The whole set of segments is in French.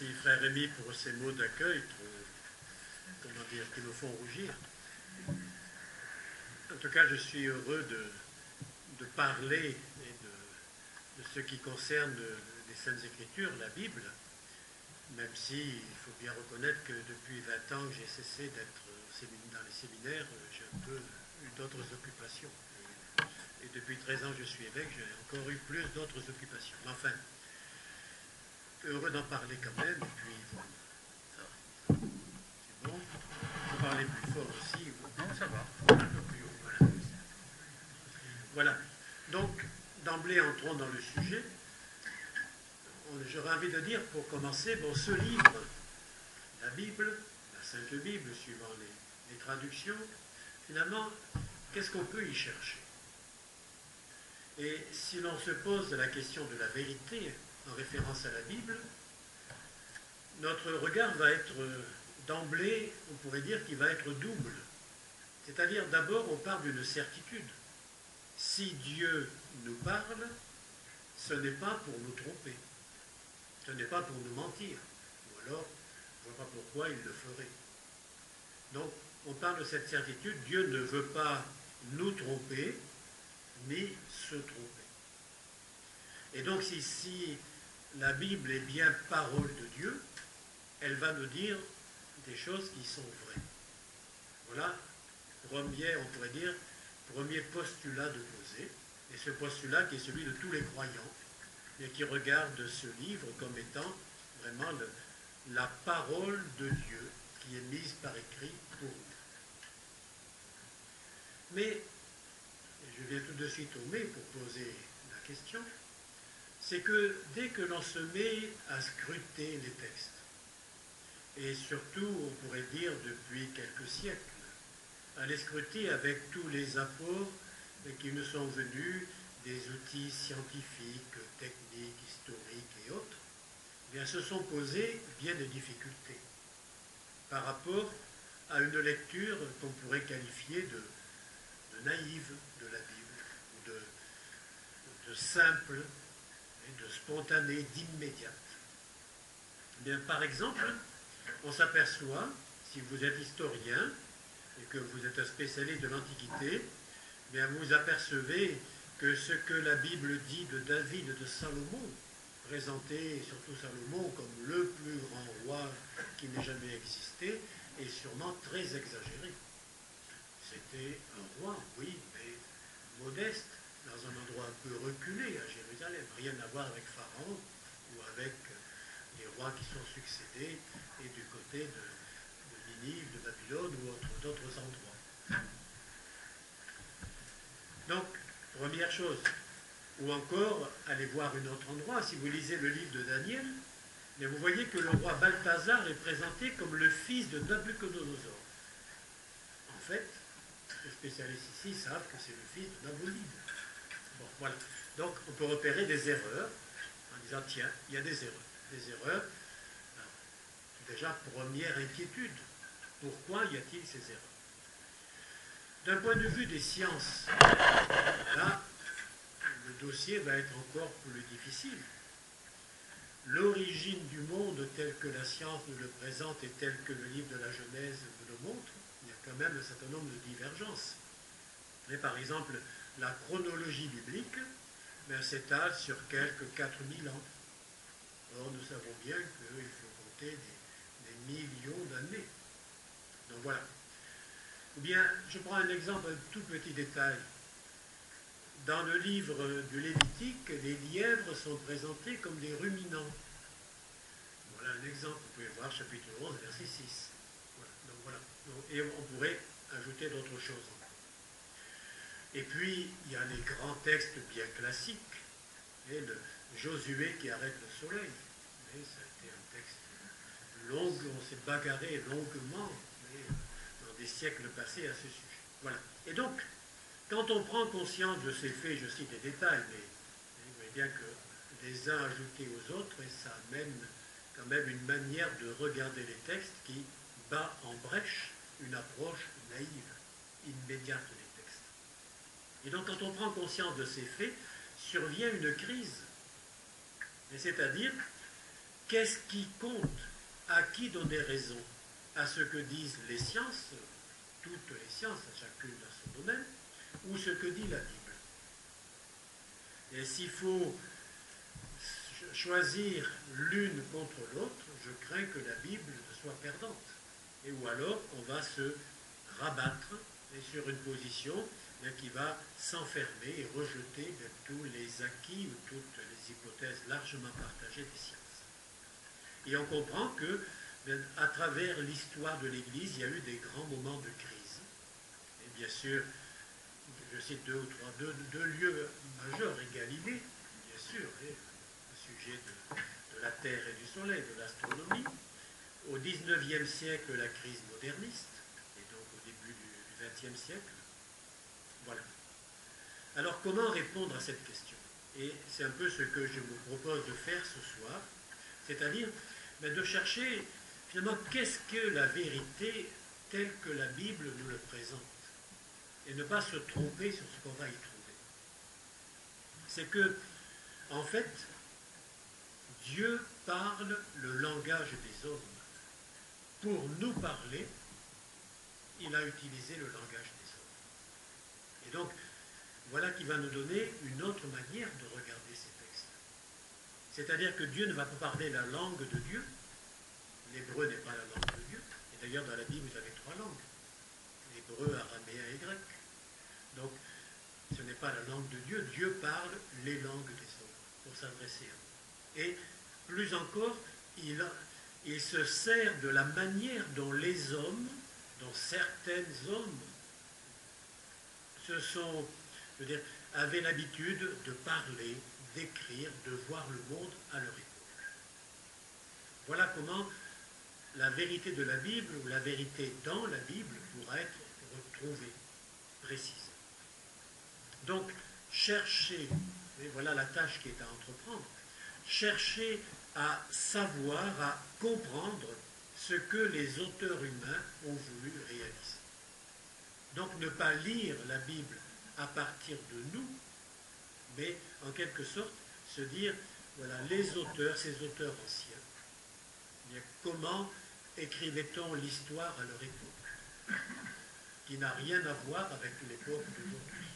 Merci frère Rémi pour ces mots d'accueil qui nous font rougir. En tout cas, je suis heureux de parler de ce qui concerne les Saintes Écritures, la Bible, même si il faut bien reconnaître que depuis 20 ans que j'ai cessé d'être dans les séminaires, j'ai un peu eu d'autres occupations. Et depuis 13 ans que je suis évêque, j'ai encore eu plus d'autres occupations. Mais enfin, heureux d'en parler quand même, et puis voilà. C'est bon. Vous parlez plus fort aussi. Non, ça va. Un peu plus haut, voilà. Voilà. Donc, d'emblée, entrons dans le sujet. J'aurais envie de dire, pour commencer, bon, ce livre, la Bible, la Sainte Bible, suivant les traductions, finalement, qu'est-ce qu'on peut y chercher? Et si l'on se pose la question de la vérité en référence à la Bible, notre regard va être d'emblée, on pourrait dire qu'il va être double. C'est-à-dire, d'abord, on parle d'une certitude. Si Dieu nous parle, ce n'est pas pour nous tromper. Ce n'est pas pour nous mentir. Ou alors, je ne vois pas pourquoi il le ferait. Donc, on parle de cette certitude. Dieu ne veut pas nous tromper, ni se tromper. Et donc, si la Bible est bien parole de Dieu, elle va nous dire des choses qui sont vraies. Voilà, on pourrait dire, premier postulat de poser, et ce postulat qui est celui de tous les croyants, et qui regardent ce livre comme étant vraiment la parole de Dieu qui est mise par écrit pour nous. Mais, je viens tout de suite au mais pour poser la question, c'est que dès que l'on se met à scruter les textes, et surtout, on pourrait dire depuis quelques siècles, à les scruter avec tous les apports qui nous sont venus des outils scientifiques, techniques, historiques et autres, eh bien, se sont posées bien des difficultés par rapport à une lecture qu'on pourrait qualifier de naïve de la Bible, ou de simple, de spontanée, d'immédiate. Eh bien, par exemple, on s'aperçoit, si vous êtes historien et que vous êtes un spécialiste de l'Antiquité, eh bien vous apercevez que ce que la Bible dit de David et de Salomon, présenté surtout Salomon comme le plus grand roi qui n'ait jamais existé, est sûrement très exagéré. C'était un roi, oui, mais modeste, dans un endroit un peu reculé à Jérusalem, rien à voir avec Pharaon ou avec les rois qui sont succédés et du côté de Ninive, de Babylone ou d'autres endroits. Donc, première chose, ou encore, allez voir un autre endroit, si vous lisez le livre de Daniel, mais vous voyez que le roi Balthazar est présenté comme le fils de Nabuchodonosor. En fait, les spécialistes ici savent que c'est le fils de Nabolide. Bon, voilà. Donc, on peut repérer des erreurs en disant, tiens, il y a des erreurs. Des erreurs. Déjà, première inquiétude. Pourquoi y a-t-il ces erreurs? D'un point de vue des sciences, là, le dossier va être encore plus difficile. L'origine du monde tel que la science nous le présente et tel que le livre de la Genèse nous le montre, il y a quand même un certain nombre de divergences. Et par exemple, la chronologie biblique s'étale sur quelques 4000 ans. Or, nous savons bien qu'il faut compter des millions d'années. Donc voilà. Ou bien, je prends un exemple, un tout petit détail. Dans le livre du Lévitique, les lièvres sont présentés comme des ruminants. Voilà un exemple, vous pouvez voir, chapitre 11, verset 6. Voilà. Donc voilà. Et on pourrait ajouter d'autres choses encore. Et puis, il y a les grands textes bien classiques, et le Josué qui arrête le soleil. Mais ça a été un texte long, on s'est bagarré longuement dans des siècles passés à ce sujet. Voilà. Et donc, quand on prend conscience de ces faits, je cite les détails, mais vous voyez bien que les uns ajoutés aux autres, et ça amène quand même une manière de regarder les textes qui bat en brèche une approche naïve, immédiate des textes. Et donc, quand on prend conscience de ces faits, survient une crise. C'est-à-dire qu'est-ce qui compte? À qui donner raison? À ce que disent les sciences, toutes les sciences, chacune dans son domaine, ou ce que dit la Bible? Et s'il faut choisir l'une contre l'autre, je crains que la Bible ne soit perdante. Et ou alors on va se rabattre sur une position qui va s'enfermer et rejeter tous les acquis ou toutes les hypothèses largement partagées des sciences. Et on comprend que, à travers l'histoire de l'Église, il y a eu des grands moments de crise. Et bien sûr, je cite deux lieux majeurs, et Galilée, bien sûr, au sujet de la Terre et du Soleil, de l'astronomie. Au XIXe siècle, la crise moderniste, et donc au début du XXe siècle. Voilà. Alors, comment répondre à cette question? Et c'est un peu ce que je me propose de faire ce soir, c'est-à-dire de chercher, finalement, qu'est-ce que la vérité telle que la Bible nous le présente, et ne pas se tromper sur ce qu'on va y trouver. C'est que, en fait, Dieu parle le langage des hommes. Pour nous parler, il a utilisé le langage des hommes. Et donc, voilà qui va nous donner une autre manière de regarder ces textes. C'est-à-dire que Dieu ne va pas parler la langue de Dieu. L'hébreu n'est pas la langue de Dieu. Et d'ailleurs, dans la Bible, vous avez 3 langues. L'hébreu, araméen et grec. Donc, ce n'est pas la langue de Dieu. Dieu parle les langues des hommes pour s'adresser à nous. Et plus encore, il se sert de la manière dont les hommes, dont certains hommes avaient l'habitude de parler, d'écrire, de voir le monde à leur époque. Voilà comment la vérité de la Bible, ou la vérité dans la Bible, pourra être retrouvée, précise. Donc, chercher, et voilà la tâche qui est à entreprendre, chercher à savoir, à comprendre ce que les auteurs humains ont voulu réaliser. Donc ne pas lire la Bible à partir de nous, mais en quelque sorte se dire, voilà, les auteurs, ces auteurs anciens, bien, comment écrivait-on l'histoire à leur époque, qui n'a rien à voir avec l'époque d'aujourd'hui.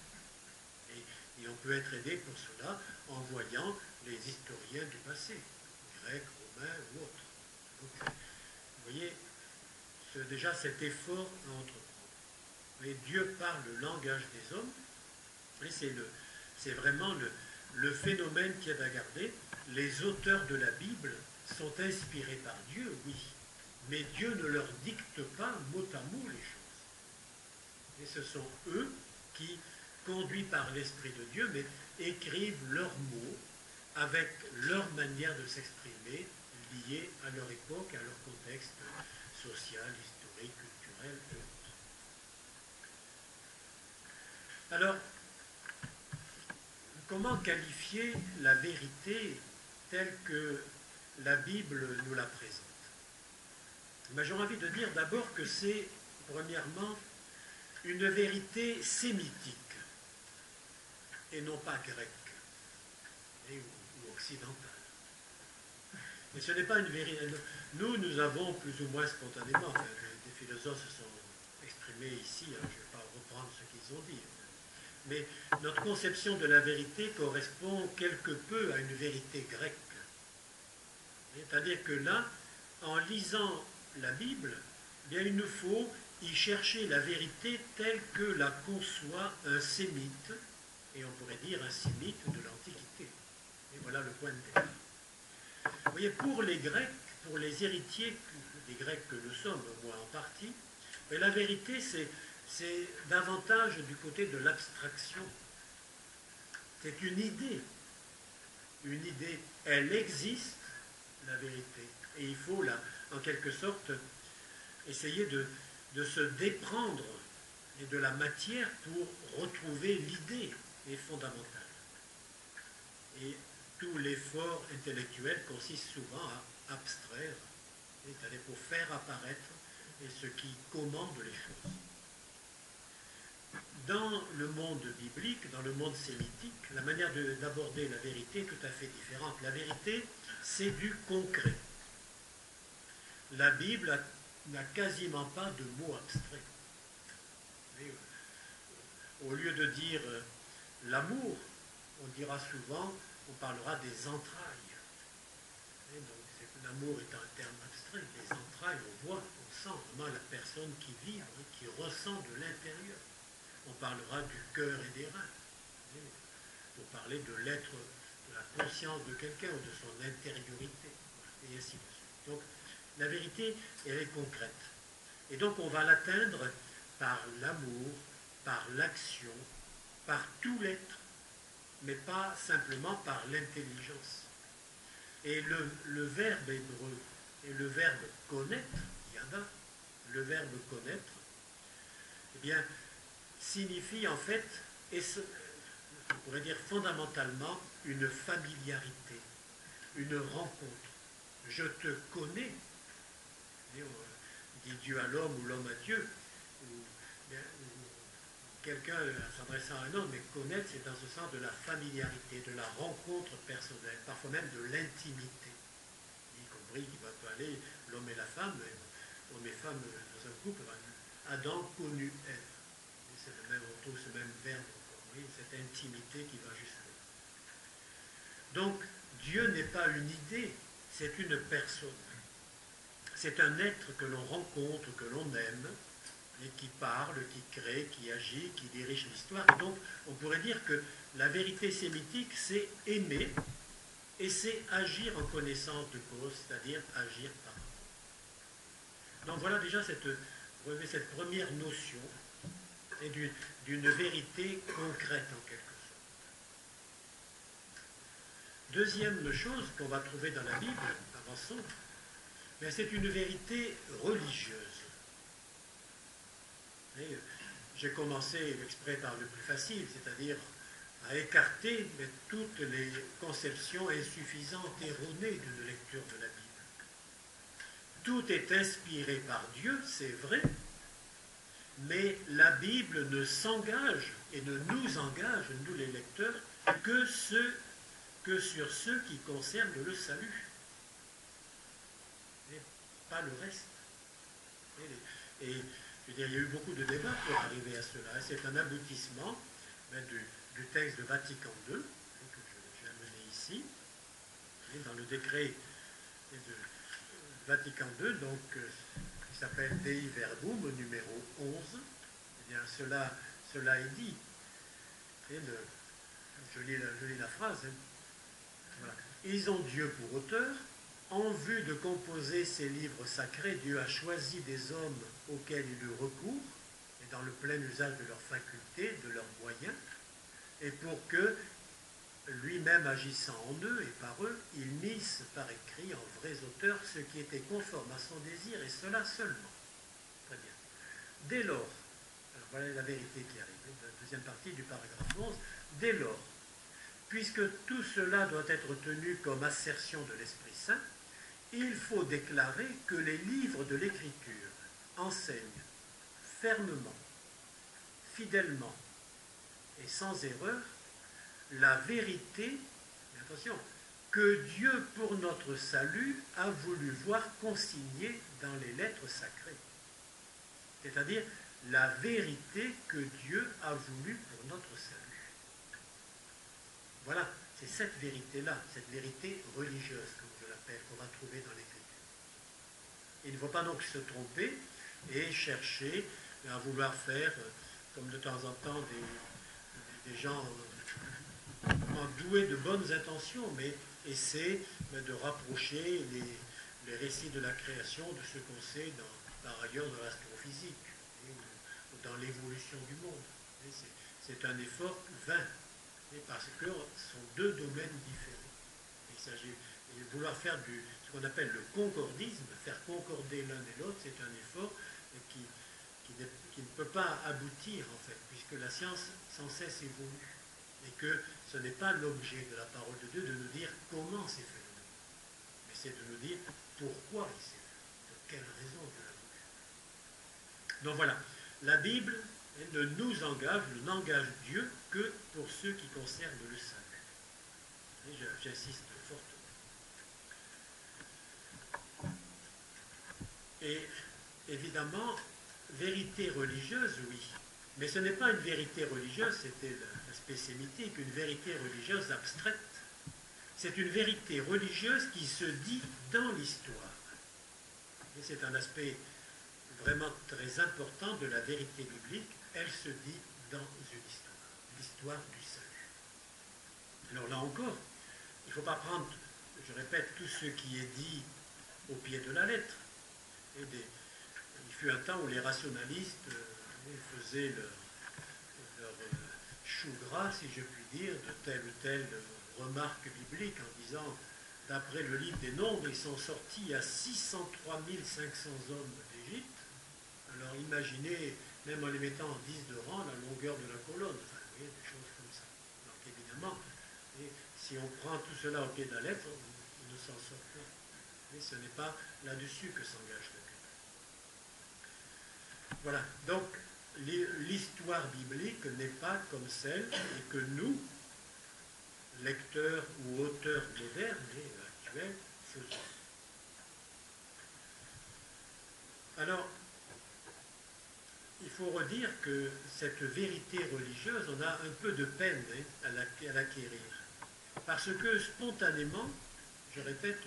Et on peut être aidé pour cela en voyant les historiens du passé, grecs, romains ou autres. Donc, vous voyez, c'est déjà cet effort à entreprendre. Mais Dieu parle le langage des hommes, et c'est vraiment le phénomène qu'il y a à garder. Les auteurs de la Bible sont inspirés par Dieu, oui, mais Dieu ne leur dicte pas mot à mot les choses. Et ce sont eux qui, conduits par l'Esprit de Dieu, mais écrivent leurs mots avec leur manière de s'exprimer, liée à leur époque, à leur contexte social, historique, culturel et autres. Alors, comment qualifier la vérité telle que la Bible nous la présente? J'aurais envie de dire d'abord que c'est, premièrement, une vérité sémitique et non pas grecque ou occidentale. Mais ce n'est pas une vérité. Nous avons plus ou moins spontanément, des philosophes se sont exprimés ici, je ne vais pas reprendre ce qu'ils ont dit, mais notre conception de la vérité correspond quelque peu à une vérité grecque. C'est-à-dire que là, en lisant la Bible, bien, il nous faut y chercher la vérité telle que la conçoit un sémite, et on pourrait dire un sémite de l'Antiquité. Et voilà le point de départ. Vous voyez, pour les Grecs, pour les héritiers des Grecs que nous sommes, moi en partie, mais la vérité, c'est davantage du côté de l'abstraction. C'est une idée. Une idée, elle existe, la vérité. Et il faut, là, en quelque sorte, essayer de se déprendre de la matière pour retrouver l'idée est fondamentale. Et tout l'effort intellectuel consiste souvent à abstraire, c'est-à-dire pour faire apparaître ce qui commande les choses. dans le monde biblique, dans le monde sémitique, la manière d'aborder la vérité est tout à fait différente. La vérité, c'est du concret. La Bible n'a quasiment pas de mots abstraits. Au lieu de dire l'amour, on dira souvent, on parlera des entrailles. L'amour est un terme abstrait. Les entrailles, on voit, on sent vraiment la personne qui vit, qui ressent de l'intérieur. On parlera du cœur et des reins. Pour parler de l'être, de la conscience de quelqu'un ou de son intériorité. Et ainsi de suite. Donc, la vérité, elle est concrète. Et donc, on va l'atteindre par l'amour, par l'action, par tout l'être, mais pas simplement par l'intelligence. Et le verbe hébreu et le verbe connaître, yada, le verbe connaître, eh bien, signifie en fait, on pourrait dire fondamentalement, une familiarité, une rencontre. Je te connais, dit Dieu à l'homme ou l'homme à Dieu, ou quelqu'un s'adressant à un homme, mais connaître, c'est dans ce sens de la familiarité, de la rencontre personnelle, parfois même de l'intimité, y compris qui va aller l'homme et la femme, homme et femme dans un couple. Adam connut Ève. C'est le même, on trouve ce même verbe, cette intimité qui va jusque-là. Donc, Dieu n'est pas une idée, c'est une personne. C'est un être que l'on rencontre, que l'on aime, et qui parle, qui crée, qui agit, qui dirige l'histoire. Et donc, on pourrait dire que la vérité sémitique, c'est aimer, et c'est agir en connaissance de cause, c'est-à-dire agir par amour. Donc voilà déjà cette première notion et d'une vérité concrète en quelque sorte. Deuxième chose qu'on va trouver dans la Bible, avançons, c'est une vérité religieuse. J'ai commencé l'exprès par le plus facile, c'est-à-dire à écarter toutes les conceptions insuffisantes, erronées d'une lecture de la Bible. Tout est inspiré par Dieu, c'est vrai, mais la Bible ne s'engage et ne nous engage, nous les lecteurs, que sur ceux qui concernent le salut, et pas le reste. Et je veux dire, il y a eu beaucoup de débats pour arriver à cela. C'est un aboutissement du texte de Vatican II, que j'ai amené ici, et dans le décret de Vatican II, donc, qui s'appelle Dei Verbum, numéro 11, eh bien, cela est dit. Et je lis la phrase. Voilà. Ils ont Dieu pour auteur. En vue de composer ces livres sacrés, Dieu a choisi des hommes auxquels il eut recours, et dans le plein usage de leurs facultés, de leurs moyens, et pour que, lui-même agissant en eux et par eux, ils missent par écrit en vrais auteurs ce qui était conforme à son désir, et cela seulement. Très bien. Dès lors, alors voilà la vérité qui arrive, la deuxième partie du paragraphe 11, dès lors, puisque tout cela doit être tenu comme assertion de l'Esprit Saint, il faut déclarer que les livres de l'Écriture enseignent fermement, fidèlement et sans erreur la vérité, attention, que Dieu pour notre salut a voulu voir consignée dans les lettres sacrées. C'est-à-dire la vérité que Dieu a voulu pour notre salut. Voilà, c'est cette vérité-là, cette vérité religieuse, comme je l'appelle, qu'on va trouver dans l'Écriture. Il ne faut pas donc se tromper et chercher à vouloir faire, comme de temps en temps, des gens doués de bonnes intentions, mais essaient de rapprocher les récits de la création de ce qu'on sait par ailleurs dans l'astrophysique ou dans l'évolution du monde. C'est un effort vain, parce que ce sont deux domaines différents. Il s'agit de vouloir faire ce qu'on appelle le concordisme, faire concorder l'un et l'autre, c'est un effort qui ne peut pas aboutir, en fait, puisque la science sans cesse évolue. Et que ce n'est pas l'objet de la parole de Dieu de nous dire comment c'est fait, mais c'est de nous dire pourquoi il s'est fait, pour quelle raison Dieu l'a voulu. Donc voilà, la Bible et ne nous engage, n'engage Dieu que pour ceux qui concernent le salut. Et j'insiste fortement. Et évidemment, vérité religieuse, oui. Mais ce n'est pas une vérité religieuse, c'était l'aspect sémitique, une vérité religieuse abstraite. C'est une vérité religieuse qui se dit dans l'histoire. Et c'est un aspect vraiment très important de la vérité biblique. Elle se dit dans une histoire, l'histoire du salut. Alors là encore, il ne faut pas prendre, je répète, tout ce qui est dit au pied de la lettre. Il fut un temps où les rationalistes faisaient leur chou gras, si je puis dire, de telle ou telle remarque biblique en disant, d'après le livre des Nombres, ils sont sortis à 603 500 hommes d'Égypte. Alors imaginez, même en les mettant en 10 de rang, la longueur de la colonne, enfin, vous voyez, des choses comme ça. Donc évidemment, si on prend tout cela au pied de la lettre, on ne s'en sort pas. Mais ce n'est pas là-dessus que s'engage le culte. Voilà, donc l'histoire biblique n'est pas comme celle que nous, lecteurs ou auteurs modernes et actuels, faisons. Alors, il faut redire que cette vérité religieuse, on a un peu de peine à l'acquérir. Parce que spontanément, je répète,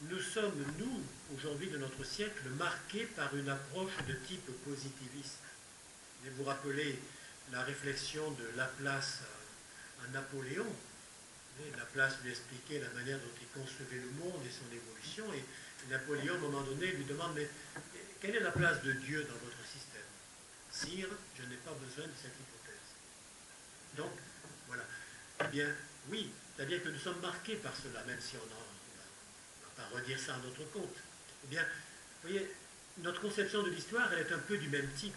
nous sommes, nous, aujourd'hui de notre siècle, marqués par une approche de type positiviste. Et vous rappelez la réflexion de Laplace à Napoléon. Laplace lui expliquait la manière dont il concevait le monde et son évolution. Et Napoléon, à un moment donné, lui demande, mais quelle est la place de Dieu dans votre système? Sire, je n'ai pas besoin de cette hypothèse. Donc, voilà. Eh bien, oui, c'est-à-dire que nous sommes marqués par cela, même si on ne va pas redire ça à notre compte. Eh bien, vous voyez, notre conception de l'histoire, elle est un peu du même type.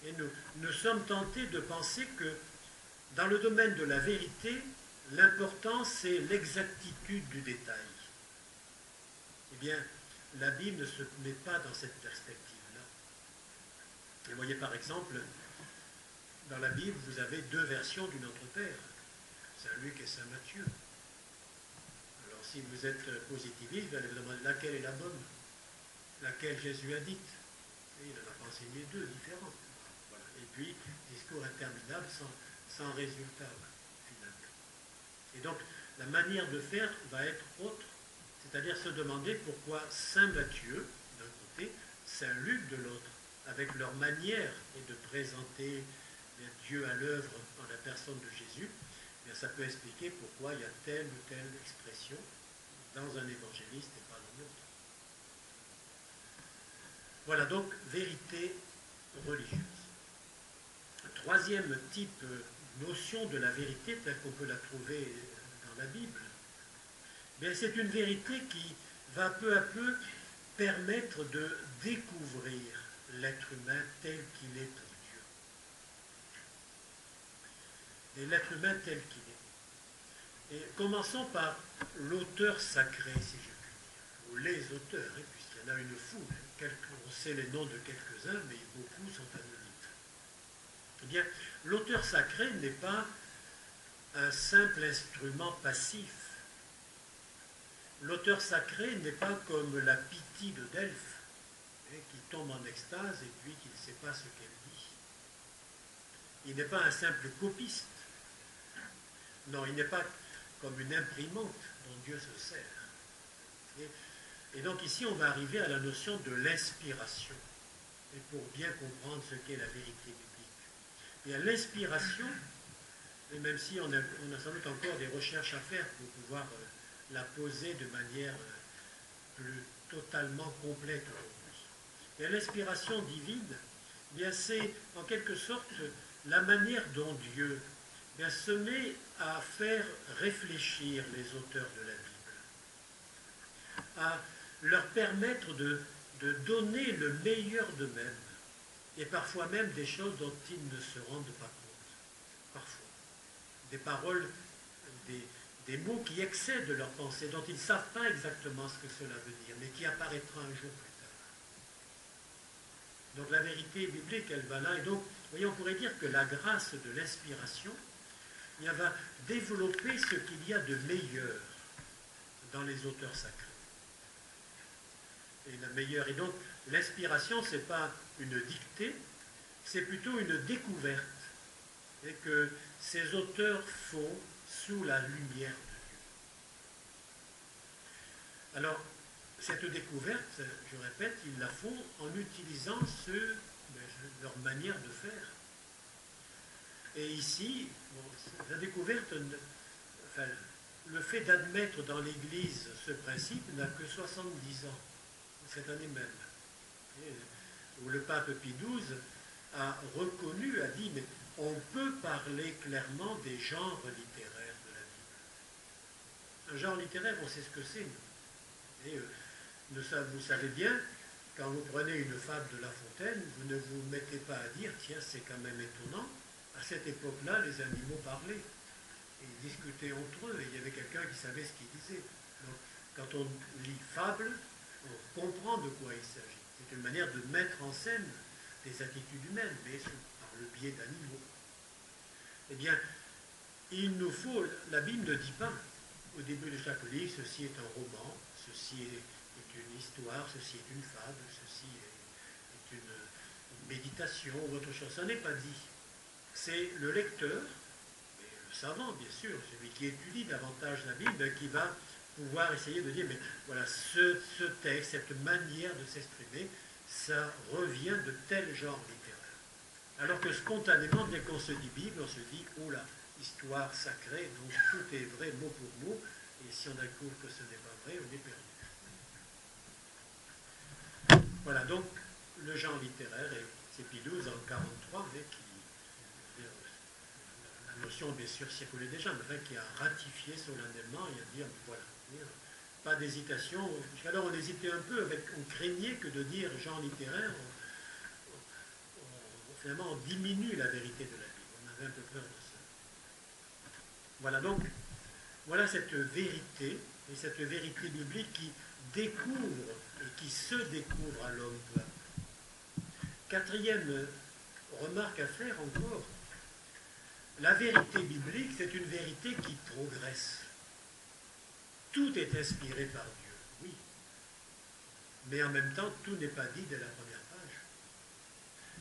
Et nous sommes tentés de penser que dans le domaine de la vérité, l'important, c'est l'exactitude du détail. Eh bien, la Bible ne se met pas dans cette perspective-là. Et vous voyez, par exemple, dans la Bible, vous avez deux versions du Notre Père, Saint Luc et Saint Matthieu. Alors, si vous êtes positiviste, vous allez vous demander laquelle est la bonne, laquelle Jésus a dite. Et il en a enseigné deux différentes. Voilà. Et puis, discours interminable sans résultat, finalement. Et donc, la manière de faire va être autre, c'est-à-dire se demander pourquoi Saint Matthieu, d'un côté, Saint Luc de l'autre, avec leur manière de présenter Dieu à l'œuvre en la personne de Jésus, bien, ça peut expliquer pourquoi il y a telle ou telle expression dans un évangéliste et pas dans l'autre. Voilà donc vérité religieuse. Troisième type notion de la vérité telle qu'on peut la trouver dans la Bible, c'est une vérité qui va peu à peu permettre de découvrir l'être humain tel qu'il est pour Dieu. Et l'être humain tel qu'il est. Et commençons par l'auteur sacré, si je puis dire, ou les auteurs, puisqu'il y en a une foule. On sait les noms de quelques-uns, mais beaucoup sont anonymes. Eh bien, l'auteur sacré n'est pas un simple instrument passif. L'auteur sacré n'est pas comme la Pythie de Delphes, qui tombe en extase et puis qui ne sait pas ce qu'elle dit. Il n'est pas un simple copiste. Non, il n'est pas comme une imprimante dont Dieu se sert. Et donc ici, on va arriver à la notion de l'inspiration, et pour bien comprendre ce qu'est la vérité biblique. Et à l'inspiration, et même si on a sans doute encore des recherches à faire pour pouvoir la poser de manière plus totalement complète aujourd'hui. Et l'inspiration divine, c'est en quelque sorte la manière dont Dieu se met à faire réfléchir les auteurs de la Bible, à leur permettre de donner le meilleur d'eux-mêmes, et parfois même des choses dont ils ne se rendent pas compte. Parfois. Des paroles, des mots qui excèdent leur pensée, dont ils ne savent pas exactement ce que cela veut dire, mais qui apparaîtra un jour plus tard. Donc la vérité biblique, elle va là. Et donc, vous voyez, on pourrait dire que la grâce de l'inspiration va développer ce qu'il y a de meilleur dans les auteurs sacrés. Et la meilleure. Et donc, l'inspiration, ce n'est pas une dictée, c'est plutôt une découverte et que ces auteurs font sous la lumière de Dieu. Alors, cette découverte, je répète, ils la font en utilisant leur manière de faire. Et ici, la découverte, enfin, le fait d'admettre dans l'Église ce principe n'a que 70 ans, cette année même, où le pape Pie XII a reconnu, a dit, mais on peut parler clairement des genres littéraires de la Bible. Un genre littéraire, on sait ce que c'est. Et vous savez bien, quand vous prenez une fable de La Fontaine, vous ne vous mettez pas à dire, tiens, c'est quand même étonnant. À cette époque-là, les animaux parlaient. Ils discutaient entre eux, et il y avait quelqu'un qui savait ce qu'il disait. Donc, quand on lit fable, on comprend de quoi il s'agit. C'est une manière de mettre en scène des attitudes humaines, mais par le biais d'animaux. Eh bien, il nous faut, la Bible ne dit pas, au début de chaque livre, ceci est un roman, ceci est une histoire, ceci est une fable, ceci est une méditation ou autre chose. Ça n'est pas dit. C'est le lecteur, mais le savant bien sûr, celui qui étudie davantage la Bible, qui va pouvoir essayer de dire, mais voilà, ce texte, cette manière de s'exprimer, ça revient de tel genre littéraire. Alors que spontanément, dès qu'on se dit Bible, on se dit, oh là, histoire sacrée, donc tout est vrai mot pour mot, et si on découvre que ce n'est pas vrai, on est perdu. Voilà, donc le genre littéraire, et c'est Pie XII en 1943, mais la notion bien sûr circulait déjà, mais qui a ratifié solennellement et a dit, voilà, pas d'hésitation. Jusqu'alors on hésitait un peu, on craignait que de dire genre littéraire, finalement on diminue la vérité de la Bible. On avait un peu peur de ça. Voilà donc, voilà cette vérité, et cette vérité biblique qui découvre et qui se découvre à l'homme. Quatrième remarque à faire encore, la vérité biblique, c'est une vérité qui progresse. Tout est inspiré par Dieu, oui. Mais en même temps, tout n'est pas dit dès la première page.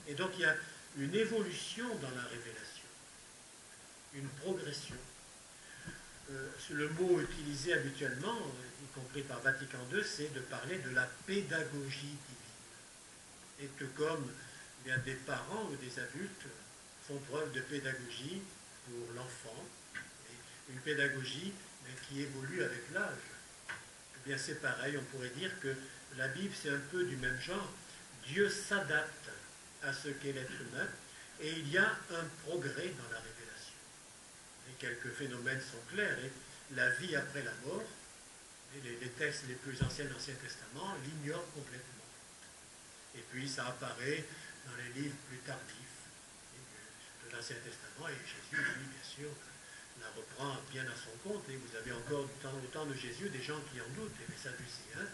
Et donc il y a une évolution dans la révélation, une progression. Le mot utilisé habituellement, y compris par Vatican II, c'est de parler de la pédagogie divine. Et tout comme bien, des parents ou des adultes font preuve de pédagogie pour l'enfant, une pédagogie qui évolue avec l'âge. Eh bien c'est pareil, on pourrait dire que la Bible c'est un peu du même genre. Dieu s'adapte à ce qu'est l'être humain et il y a un progrès dans la révélation. Et quelques phénomènes sont clairs. Et la vie après la mort, et les textes les plus anciens de l'Ancien Testament l'ignorent complètement. Et puis ça apparaît dans les livres plus tardifs de l'Ancien Testament et Jésus, lui, bien sûr, la reprend bien à son compte. Et vous avez encore au temps de Jésus des gens qui en doutent, et les Sadducéens,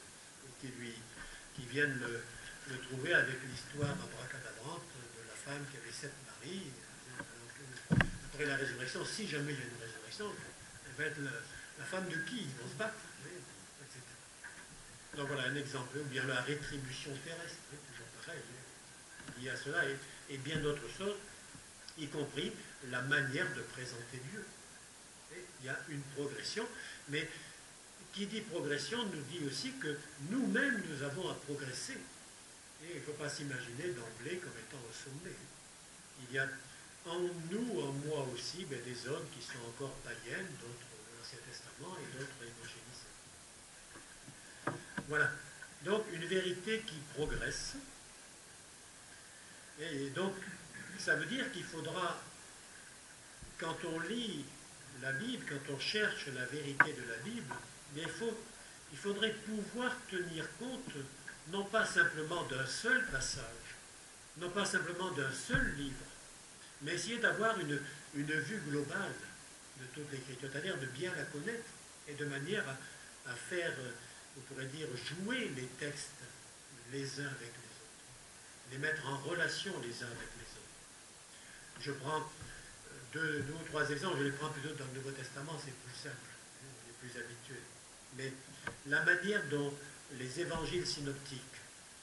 qui viennent le trouver avec l'histoire abracadabrante de la femme qui avait 7 maris. Après la résurrection, si jamais il y a une résurrection, elle va être la femme de qui ils vont se battre, etc. Donc voilà un exemple, ou bien la rétribution terrestre, toujours pareil, il y a cela et bien d'autres choses, y compris la manière de présenter Dieu. Et il y a une progression, mais qui dit progression nous dit aussi que nous-mêmes nous avons à progresser. Et il ne faut pas s'imaginer d'emblée comme étant au sommet. Il y a en nous, en moi aussi, des hommes qui sont encore païennes, d'autres de l'Ancien Testament et d'autres évangélisés. Voilà. Donc une vérité qui progresse. Et donc ça veut dire qu'il faudra, quand on lit la Bible, quand on cherche la vérité de la Bible, il faudrait pouvoir tenir compte non pas simplement d'un seul passage, non pas simplement d'un seul livre, mais essayer d'avoir une vue globale de toute l'Écriture, c'est-à-dire de bien la connaître et de manière à faire, on pourrait dire, jouer les textes les uns avec les autres, les mettre en relation les uns avec les autres. Je prends deux ou trois exemples, je les prends plutôt dans le Nouveau Testament, c'est plus simple, on est plus habitué. Mais la manière dont les évangiles synoptiques,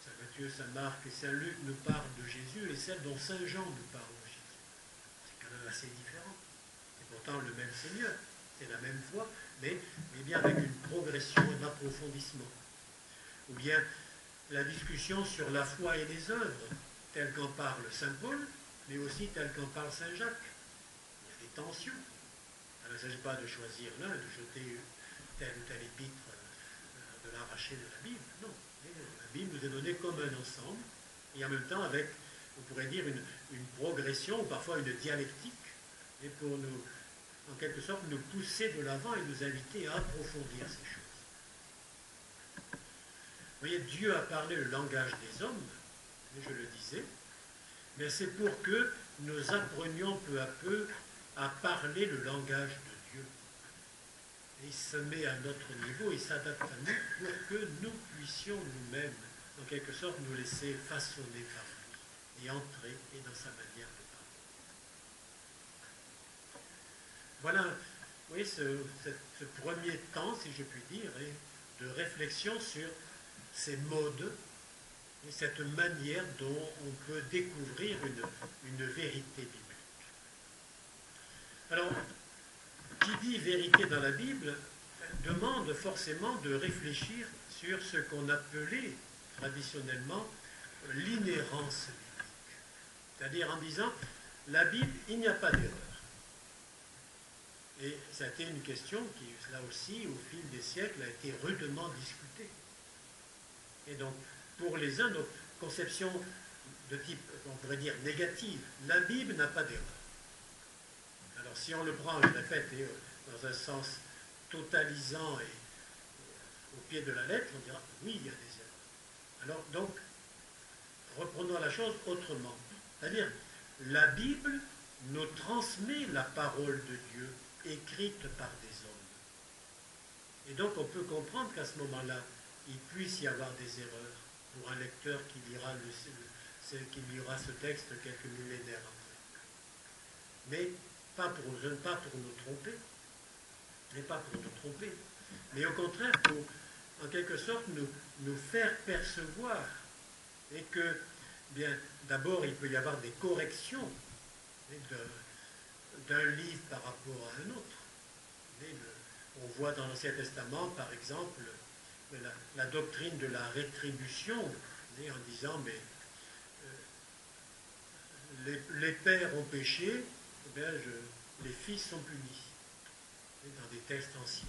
Saint Matthieu, Saint Marc et Saint Luc nous parlent de Jésus et celle dont Saint Jean nous parle de Jésus, c'est quand même assez différent. C'est pourtant le même Seigneur, c'est la même foi, mais bien avec une progression, un approfondissement. Ou bien la discussion sur la foi et les œuvres, telle qu'en parle Saint Paul, mais aussi telle qu'en parle Saint Jacques. Il y a des tensions. Alors, il ne s'agit pas de choisir l'un, de jeter tel ou tel épître, de l'arracher de la Bible. Non. La Bible nous est donnée comme un ensemble, et en même temps avec, on pourrait dire, une progression, ou parfois une dialectique, et pour nous, en quelque sorte, nous pousser de l'avant et nous inviter à approfondir ces choses. Vous voyez, Dieu a parlé le langage des hommes, je le disais, mais c'est pour que nous apprenions peu à peu à parler le langage de Dieu. Et il se met à notre niveau, il s'adapte à nous pour que nous puissions nous-mêmes, en quelque sorte, nous laisser façonner par lui et entrer et dans sa manière de parler. Voilà, vous voyez, ce premier temps, si je puis dire, de réflexion sur ces modes et cette manière dont on peut découvrir une vérité biblique. Alors, qui dit vérité dans la Bible demande forcément de réfléchir sur ce qu'on appelait traditionnellement l'inhérence biblique. C'est-à-dire en disant, la Bible, il n'y a pas d'erreur. Et ça a été une question qui, là aussi, au fil des siècles, a été rudement discutée. Et donc, pour les uns, notre conception de type, on pourrait dire, négative, la Bible n'a pas d'erreur. Alors, si on le prend, je répète, dans un sens totalisant et au pied de la lettre, on dira, oui, il y a des erreurs. Alors, donc, reprenons la chose autrement. C'est-à-dire, la Bible nous transmet la parole de Dieu écrite par des hommes. Et donc, on peut comprendre qu'à ce moment-là, il puisse y avoir des erreurs pour un lecteur qui lira, ce texte quelques millénaires après. Mais pas pour nous tromper, mais au contraire pour, en quelque sorte, nous faire percevoir et que, bien, d'abord, il peut y avoir des corrections d'un livre par rapport à un autre. On voit dans l'Ancien Testament, par exemple, la doctrine de la rétribution, en disant, mais les pères ont péché, eh bien, les fils sont punis. Dans des textes anciens.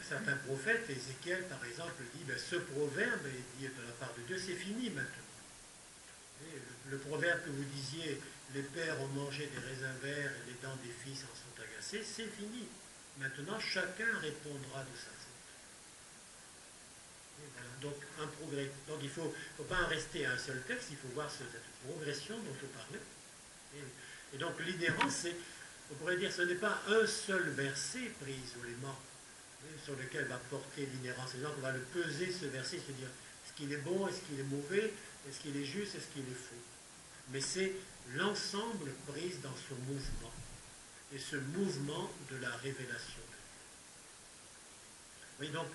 Certains prophètes, Ézéchiel par exemple, dit, ben, ce proverbe est dit de la part de Dieu, c'est fini maintenant. Le proverbe que vous disiez, les pères ont mangé des raisins verts et les dents des fils en sont agacées, c'est fini. Maintenant, chacun répondra de sa faute. Voilà, donc, un progrès. Donc, il ne faut pas en rester à un seul texte, il faut voir cette progression dont on parlait. Et donc, l'inhérence, c'est, on pourrait dire, ce n'est pas un seul verset pris isolément sur lequel va porter l'inhérence. Donc, on va le peser, ce verset, se dire, est-ce qu'il est bon, est-ce qu'il est mauvais, est-ce qu'il est juste, est-ce qu'il est faux. Mais c'est l'ensemble pris dans ce mouvement. Et ce mouvement de la révélation de Dieu. Oui, donc,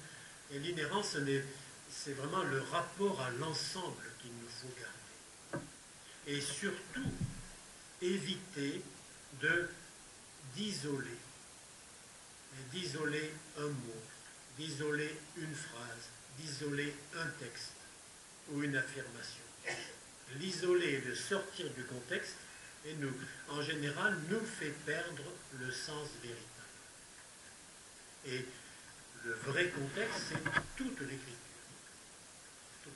et l'inhérence, c'est vraiment le rapport à l'ensemble qu'il nous faut garder. Et surtout, éviter d'isoler un mot, d'isoler une phrase, d'isoler un texte ou une affirmation. L'isoler et le sortir du contexte, et en général, nous fait perdre le sens véritable. Et le vrai contexte, c'est toute l'écriture. Toute.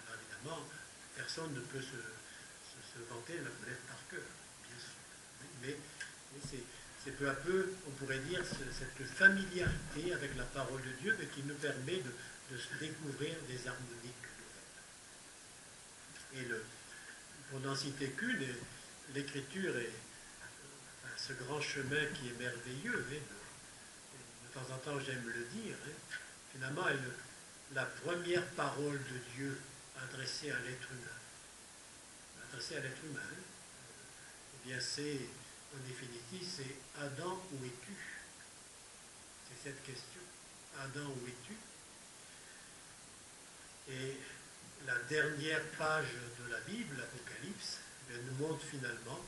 Alors évidemment, personne ne peut se vanter de la connaître par cœur, bien sûr. Mais c'est peu à peu, on pourrait dire, cette familiarité avec la parole de Dieu, mais qui nous permet de se découvrir des harmoniques nouvelles. Et pour n'en citer qu'une, l'écriture est ce grand chemin qui est merveilleux. De temps en temps, j'aime le dire. Finalement, la première parole de Dieu adressée à l'être humain, adressée à l'être humain, eh bien c'est, en définitive, c'est Adam, où es-tu? C'est cette question. Adam, où es-tu? Et la dernière page de la Bible, l'Apocalypse, nous montre finalement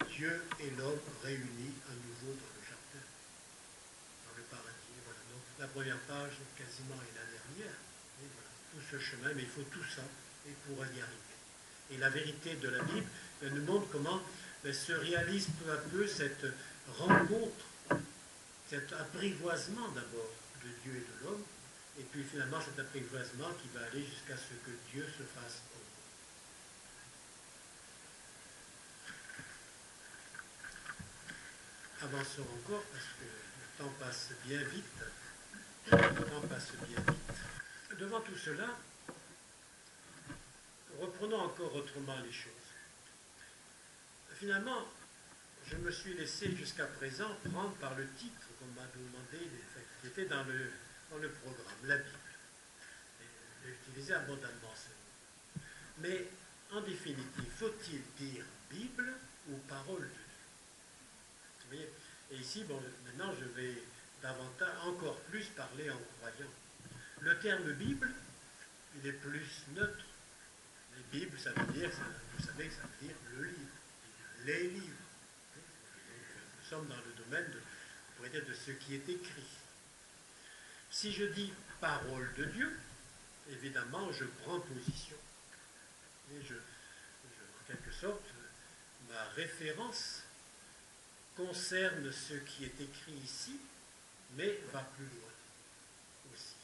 Dieu et l'homme réunis à nouveau dans le jardin, dans le paradis. Voilà. Donc la première page quasiment est la dernière. Et voilà, tout ce chemin, mais il faut tout ça et pour y arriver. Et la vérité de la Bible nous montre comment se réalise peu à peu cette rencontre, cet apprivoisement d'abord de Dieu et de l'homme, et puis finalement cet apprivoisement qui va aller jusqu'à ce que Dieu se fasse homme. Avançons encore parce que le temps passe bien vite. Le temps passe bien vite. Devant tout cela, reprenons encore autrement les choses. Finalement, je me suis laissé jusqu'à présent prendre par le titre qu'on m'a demandé, qui était dans le programme, la Bible. J'ai utilisé abondamment ce mot. Mais en définitive, faut-il dire Bible ou parole de Dieu? Vous voyez? Et ici, bon, maintenant, je vais davantage, encore plus parler en croyant. Le terme Bible, il est plus neutre. Les Bibles, ça veut dire, vous savez que ça veut dire le livre, les livres. Nous sommes dans le domaine de ce qui est écrit. Si je dis parole de Dieu, évidemment, je prends position. Et en quelque sorte, ma référence concerne ce qui est écrit ici, mais va plus loin aussi.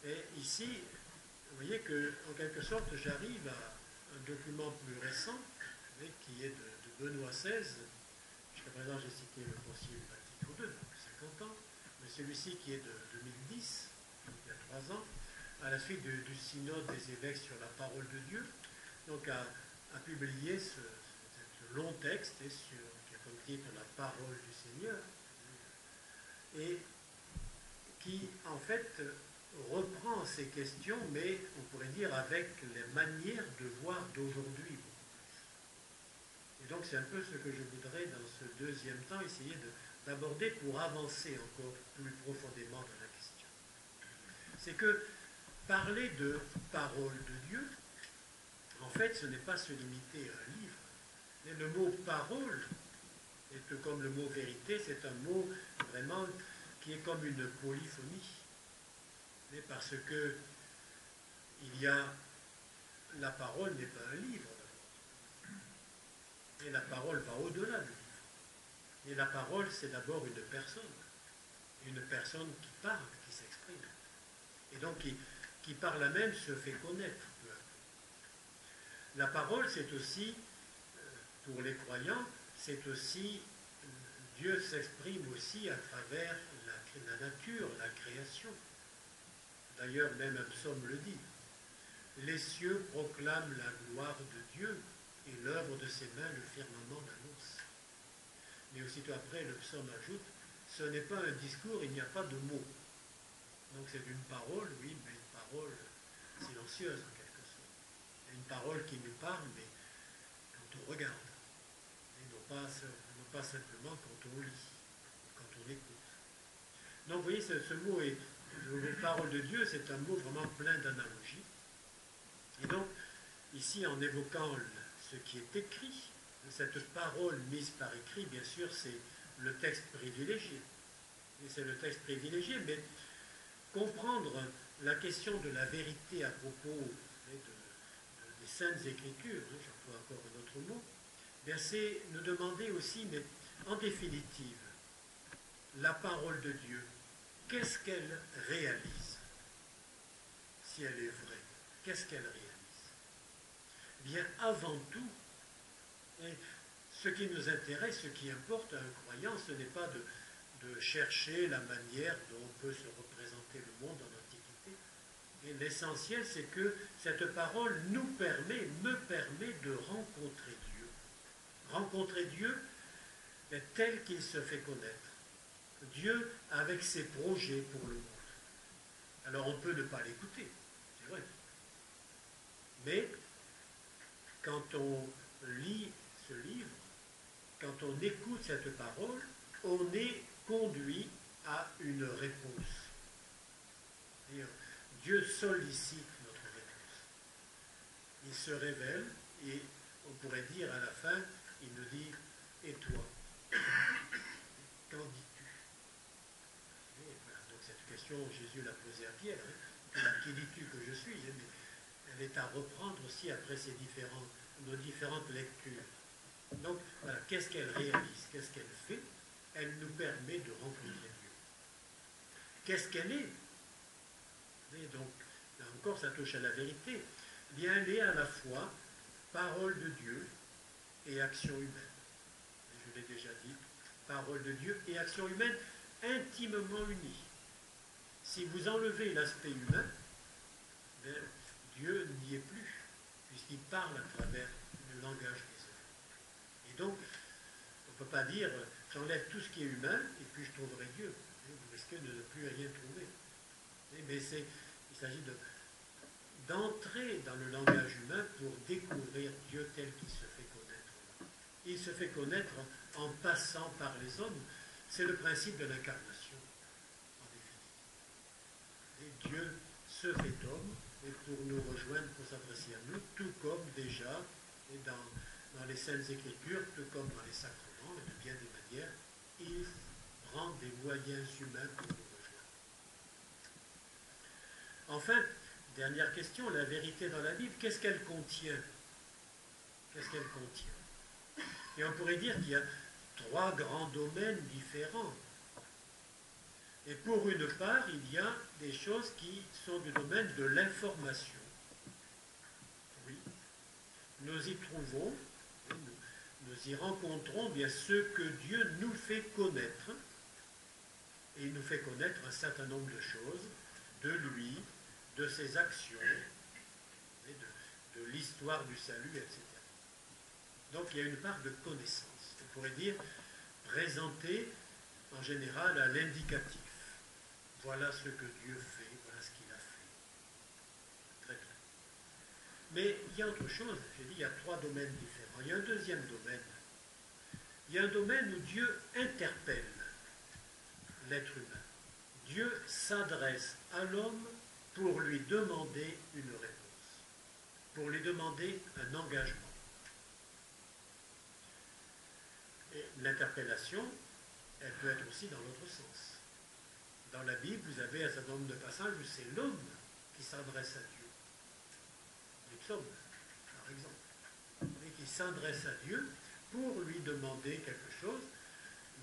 Et ici, vous voyez qu'en quelque sorte, j'arrive à un document plus récent, qui est de Benoît XVI. Jusqu'à présent, j'ai cité le Concile Vatican II, donc 50 ans, mais celui-ci qui est de 2010, donc il y a 3 ans, à la suite du synode des évêques sur la parole de Dieu, donc a publié ce long texte qui a comme titre La parole du Seigneur, et qui en fait reprend ces questions, mais on pourrait dire avec les manières de voir d'aujourd'hui. Et donc c'est un peu ce que je voudrais dans ce deuxième temps essayer d'aborder pour avancer encore plus profondément dans la question. C'est que parler de parole de Dieu, en fait, ce n'est pas se limiter à un livre. Mais le mot parole, et que comme le mot vérité, c'est un mot vraiment qui est comme une polyphonie. Mais parce que la parole n'est pas un livre. Et la parole va au-delà du livre. Et la parole, c'est d'abord une personne qui parle, qui s'exprime. Et donc qui par là même se fait connaître peu à peu. La parole, c'est aussi, pour les croyants, c'est aussi, Dieu s'exprime aussi à travers la nature, la création. D'ailleurs, même un psaume le dit. Les cieux proclament la gloire de Dieu et l'œuvre de ses mains, le firmament l'annonce. Mais aussitôt après, le psaume ajoute, ce n'est pas un discours, il n'y a pas de mots. Donc c'est une parole, oui, mais une parole silencieuse en quelque sorte. Et une parole qui nous parle, mais quand on regarde. Et non pas simplement quand on lit, quand on écoute. Donc vous voyez, ce mot est, la parole de Dieu, c'est un mot vraiment plein d'analogies. Et donc, ici, en évoquant ce qui est écrit, cette parole mise par écrit, bien sûr, c'est le texte privilégié. Et c'est le texte privilégié, mais comprendre la question de la vérité à propos des Saintes Écritures, j'emploie encore un autre mot, bien c'est nous demander aussi, mais en définitive, la parole de Dieu, qu'est-ce qu'elle réalise? Si elle est vraie, qu'est-ce qu'elle réalise? Bien, avant tout, ce qui nous intéresse, ce qui importe à un croyant, ce n'est pas de chercher la manière dont on peut se représenter le monde en Antiquité. Et l'essentiel, c'est que cette parole me permet de rencontrer Dieu. Rencontrer Dieu tel qu'il se fait connaître. Dieu avec ses projets pour le monde. Alors on peut ne pas l'écouter, c'est vrai. Mais quand on lit ce livre, quand on écoute cette parole, on est conduit à une réponse. C'est-à-dire, Dieu sollicite notre réponse. Il se révèle et on pourrait dire à la fin, il nous dit, et toi, qu'en dis-tu? Et voilà, donc cette question, Jésus l'a posée à Pierre, hein, qui dis-tu que je suis? Mais elle est à reprendre aussi après nos différentes lectures. Donc voilà, qu'est-ce qu'elle réalise? Qu'est-ce qu'elle fait? Elle nous permet de rencontrer Dieu. Qu'est-ce qu'elle est? Et donc, là encore, ça touche à la vérité. Eh bien, elle est à la fois parole de Dieu et action humaine. Et je l'ai déjà dit, parole de Dieu et action humaine intimement unies. Si vous enlevez l'aspect humain, bien, Dieu n'y est plus, puisqu'il parle à travers le langage des hommes. Et donc, on ne peut pas dire, j'enlève tout ce qui est humain, et puis je trouverai Dieu. Vous risquez de ne plus rien trouver. Mais il s'agit d'entrer dans le langage humain pour découvrir Dieu tel qu'il se fait connaître. Il se fait connaître en passant par les hommes. C'est le principe de l'incarnation, en définitive. Et Dieu se fait homme, et pour nous rejoindre, pour s'adresser à nous, tout comme déjà, et dans les Saintes Écritures, tout comme dans les sacrements, et de bien des manières, il prend des moyens humains pour nous rejoindre. Enfin, dernière question, la vérité dans la Bible, qu'est-ce qu'elle contient? Qu'est-ce qu'elle contient? Et on pourrait dire qu'il y a 3 grands domaines différents. Et pour une part, il y a des choses qui sont du domaine de l'information. Oui, nous y trouvons, nous y rencontrons bien ce que Dieu nous fait connaître. Et il nous fait connaître un certain nombre de choses, de lui, de ses actions, de l'histoire du salut, etc. Donc il y a une part de connaissance. On pourrait dire présentée en général à l'indicatif. Voilà ce que Dieu fait, voilà ce qu'il a fait. Très bien. Mais il y a autre chose, j'ai dit, il y a 3 domaines différents. Il y a un deuxième domaine. Il y a un domaine où Dieu interpelle l'être humain. Dieu s'adresse à l'homme pour lui demander une réponse, pour lui demander un engagement. Et l'interpellation, elle peut être aussi dans l'autre sens. Dans la Bible, vous avez un certain nombre de passages où c'est l'homme qui s'adresse à Dieu. Les psaumes, par exemple, et qui s'adresse à Dieu pour lui demander quelque chose,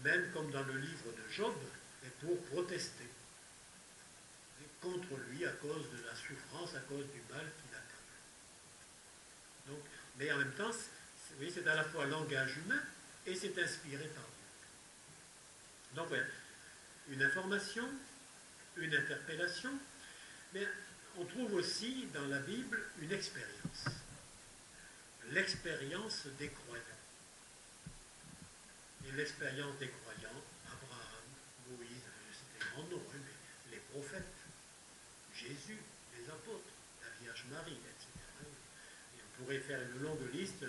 même comme dans le livre de Job, et pour protester contre lui à cause de la souffrance, à cause du mal qu'il atteint. Donc, mais en même temps, oui, c'est à la fois langage humain et c'est inspiré par Dieu. Donc voilà, une information, une interpellation, mais on trouve aussi dans la Bible une expérience. L'expérience des croyants. Et l'expérience des croyants, Abraham, Moïse, c'est des grands noms, hein, mais les prophètes, Jésus, les apôtres, la Vierge Marie, etc. Et on pourrait faire une longue liste,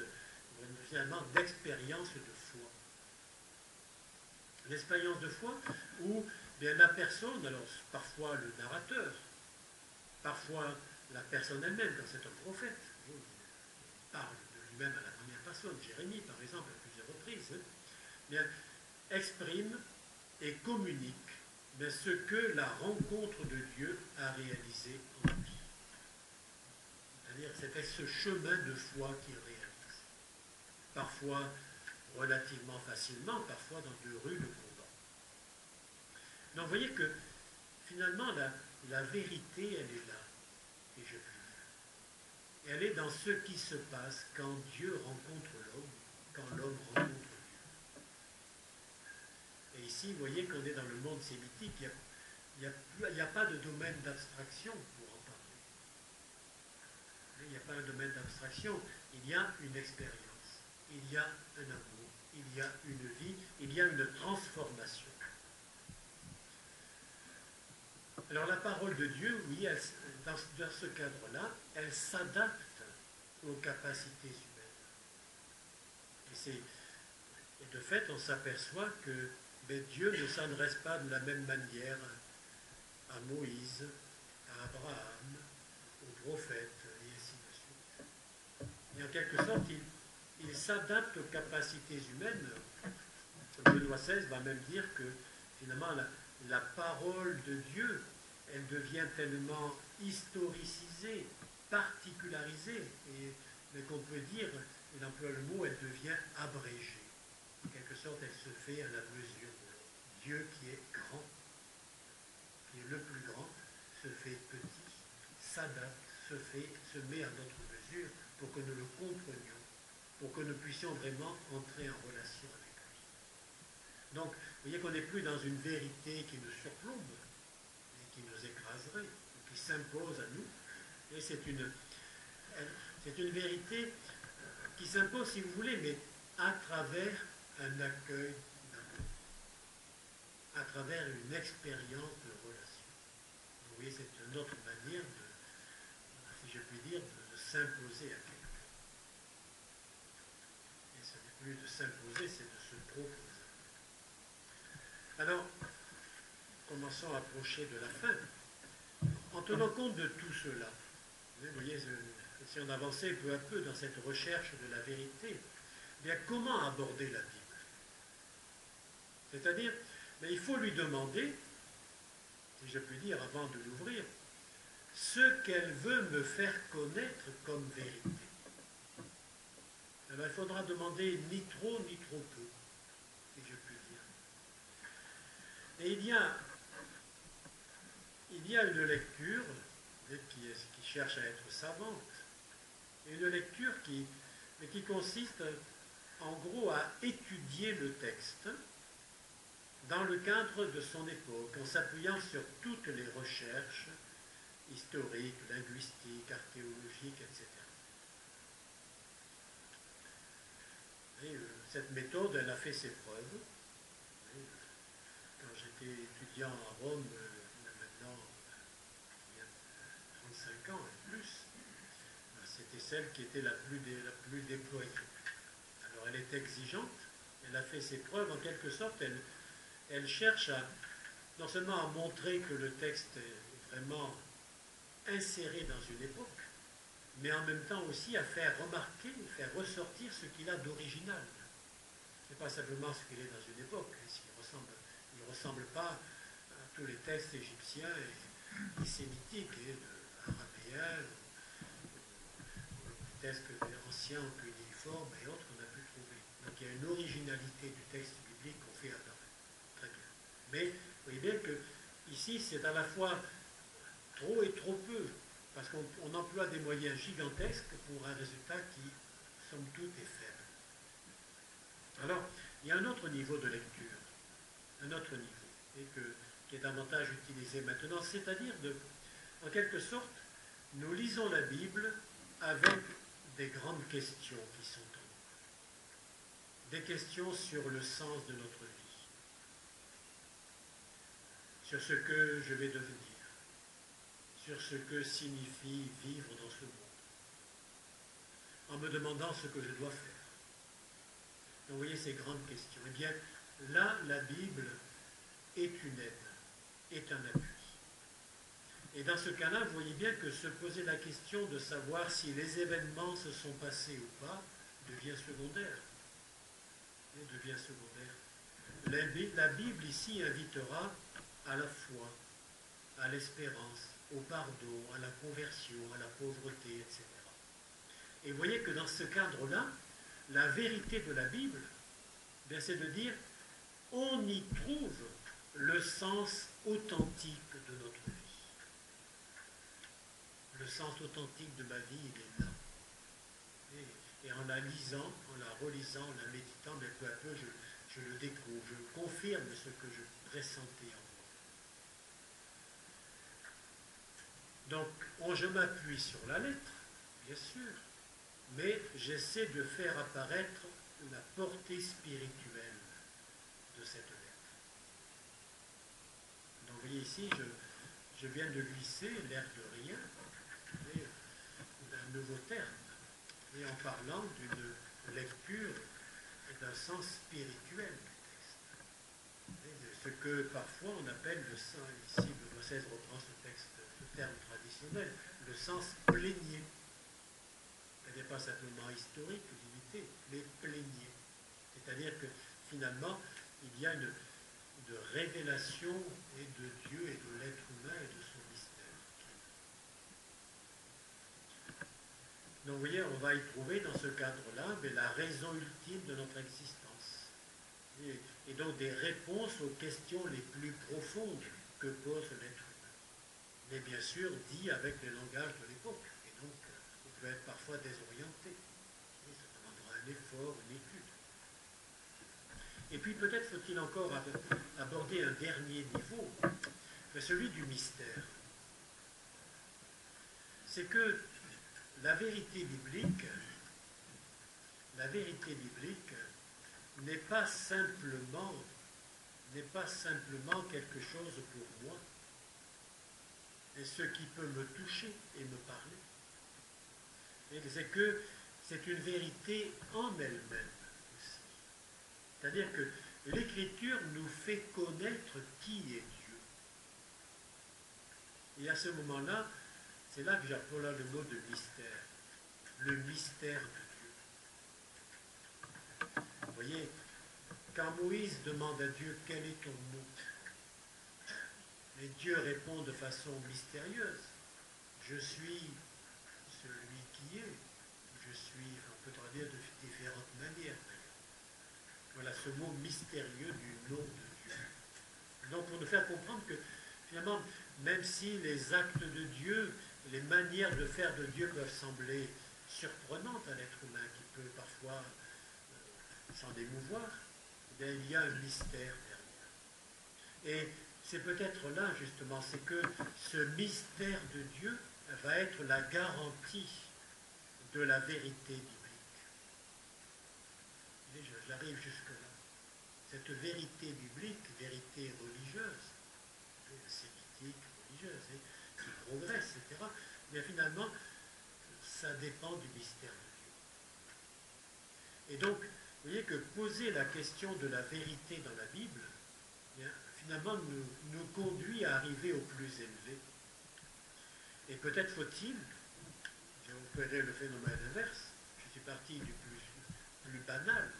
finalement, d'expériences de foi. L'expérience de foi où bien, la personne, alors parfois le narrateur, parfois la personne elle-même, quand c'est un prophète, il parle de lui-même à la première personne, Jérémie par exemple, à plusieurs reprises, bien, exprime et communique bien, ce que la rencontre de Dieu a réalisé en lui. C'est-à-dire c'était ce chemin de foi qu'il réalise. Parfois relativement facilement, parfois dans de rudes combats. Donc vous voyez que finalement la vérité, elle est là, et je vis. Elle est dans ce qui se passe quand Dieu rencontre l'homme, quand l'homme rencontre Dieu. Et ici, vous voyez qu'on est dans le monde sémitique, il n'y a pas de domaine d'abstraction pour en parler. Il n'y a pas un domaine d'abstraction, il y a une expérience, il y a un amour, il y a une vie, il y a une transformation. Alors la parole de Dieu, oui, dans ce cadre-là, elle s'adapte aux capacités humaines. Et de fait, on s'aperçoit que Dieu ne s'adresse pas de la même manière à Moïse, à Abraham, aux prophètes, et ainsi de suite. Et en quelque sorte, il s'adapte aux capacités humaines. Benoît XVI va même dire que finalement la parole de Dieu, elle devient tellement historicisée, particularisée, mais qu'on peut dire, il emploie le mot, elle devient abrégée. En quelque sorte, elle se fait à la mesure de Dieu qui est grand, qui est le plus grand, se fait petit, s'adapte, se met à notre mesure pour que nous le comprenions, pour que nous puissions vraiment entrer en relation avec lui. Donc, vous voyez qu'on n'est plus dans une vérité qui nous surplombe, et qui nous écraserait, qui s'impose à nous. Et c'est une vérité qui s'impose, si vous voulez, mais à travers un accueil d'amour, à travers une expérience de relation. Vous voyez, c'est une autre manière si je puis dire, de s'imposer à quelqu'un. Et ce n'est plus de s'imposer, c'est de se proposer. Alors, commençons à approcher de la fin. En tenant compte de tout cela, vous voyez, si on avançait peu à peu dans cette recherche de la vérité, bien comment aborder la Bible? C'est-à-dire, il faut lui demander, si je puis dire, avant de l'ouvrir, ce qu'elle veut me faire connaître comme vérité. Alors, il faudra demander ni trop peu, si je puis dire. Et il y a une lecture qui cherche à être savante, et une lecture qui consiste en gros à étudier le texte dans le cadre de son époque, en s'appuyant sur toutes les recherches historiques, linguistiques, archéologiques, etc. Et cette méthode, elle a fait ses preuves. Quand j'étais étudiant à Rome, maintenant, il y a 35 ans et plus, c'était celle qui était la plus déployée. Alors elle est exigeante, elle a fait ses preuves, en quelque sorte, elle cherche non seulement à montrer que le texte est vraiment inséré dans une époque, mais en même temps aussi à faire remarquer, faire ressortir ce qu'il a d'original. Ce n'est pas simplement ce qu'il est dans une époque, il ne ressemble pas à tous les textes égyptiens et sémitiques, arabéens, les textes anciens, cunéiformes et autres qu'on a pu trouver. Donc il y a une originalité du texte biblique qu'on fait apparaître. Très bien. Mais vous voyez bien que ici, c'est à la fois trop et trop peu, parce qu'on emploie des moyens gigantesques pour un résultat qui, somme toute, est faible. Alors, il y a un autre niveau de lecture, un autre niveau, qui est davantage utilisé maintenant, c'est-à-dire en quelque sorte, nous lisons la Bible avec des grandes questions qui sont en nous, des questions sur le sens de notre vie, sur ce que je vais devenir, sur ce que signifie vivre dans ce monde, en me demandant ce que je dois faire. Donc, vous voyez ces grandes questions. Eh bien, là, la Bible est une aide, est un appui. Et dans ce cas-là, vous voyez bien que se poser la question de savoir si les événements se sont passés ou pas devient secondaire. La Bible ici invitera à la foi, à l'espérance, au pardon, à la conversion, à la pauvreté, etc. Et vous voyez que dans ce cadre-là, la vérité de la Bible, c'est de dire, on y trouve le sens authentique de notre vie. Le sens authentique de ma vie, il est là. Et en la lisant, en la relisant, en la méditant, mais peu à peu, je le découvre, je confirme ce que je pressentais en moi. Donc, je m'appuie sur la lettre, bien sûr, mais j'essaie de faire apparaître la portée spirituelle de cette lettre. Donc, vous voyez ici, je viens de glisser l'air de rien, d'un nouveau terme, et en parlant d'une lecture et d'un sens spirituel du texte. Ce que parfois on appelle le sens, ici le XVI reprend ce terme traditionnel, le sens plénier. Ce n'est pas simplement historique, limité, mais plénier. C'est-à-dire que finalement, il y a une révélation et de Dieu et de l'être humain et de son mystère. Donc vous voyez, on va y trouver dans ce cadre-là la raison ultime de notre existence. Et donc des réponses aux questions les plus profondes que pose l'être humain. Mais bien sûr, dit avec les langages de l'époque. Et donc, il peut être parfois désorienté. Et ça demandera un effort, une étude. Et puis peut-être faut-il encore aborder un dernier niveau, celui du mystère. C'est que la vérité biblique n'est pas simplement quelque chose pour moi, et ce qui peut me toucher et me parler. C'est que c'est une vérité en elle-même aussi. C'est-à-dire que l'Écriture nous fait connaître qui est Dieu. Et à ce moment-là, c'est là que j'emploie le mot de mystère. Le mystère de Dieu. Vous voyez, quand Moïse demande à Dieu quel est ton nom, et Dieu répond de façon mystérieuse, je suis celui qui est, je suis, on peut traduire de différentes manières. Voilà ce mot mystérieux du nom de Dieu. Donc pour nous faire comprendre que finalement, même si les actes de Dieu, les manières de faire de Dieu peuvent sembler surprenantes à l'être humain, qui peut parfois s'en émouvoir, bien, il y a un mystère derrière. Et c'est peut-être là, justement, c'est que ce mystère de Dieu va être la garantie de la vérité biblique. Et j'arrive jusque-là. Cette vérité biblique, vérité religieuse, sémitique, religieuse, qui progresse, etc., mais finalement, ça dépend du mystère de Dieu. Et donc, vous voyez que poser la question de la vérité dans la Bible, bien, finalement, nous conduit à arriver au plus élevé. Et peut-être faut-il, j'ai opéré le phénomène inverse, je suis parti du plus banal,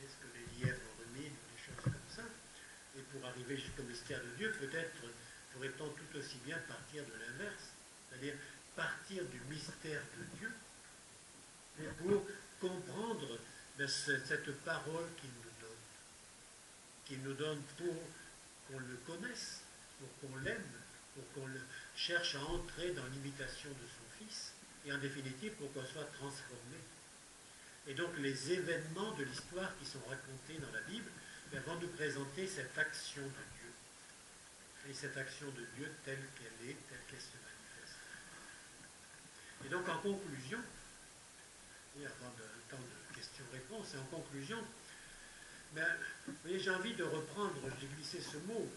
est-ce que les lièvres ruminent, des choses comme ça, et pour arriver jusqu'au mystère de Dieu, peut-être pourrait-on tout aussi bien partir de l'inverse, c'est-à-dire partir du mystère de Dieu, pour comprendre cette parole qu'il nous donne pour qu'on le connaisse, pour qu'on l'aime, pour qu'on cherche à entrer dans l'imitation de son Fils, et en définitive pour qu'on soit transformé. Et donc les événements de l'histoire qui sont racontés dans la Bible vont nous présenter cette action de Dieu. Et cette action de Dieu telle qu'elle est, telle qu'elle se manifeste. Et donc en conclusion, et avant le temps de questions-réponses, et en conclusion, vous voyez, j'ai envie de reprendre, j'ai glissé ce mot,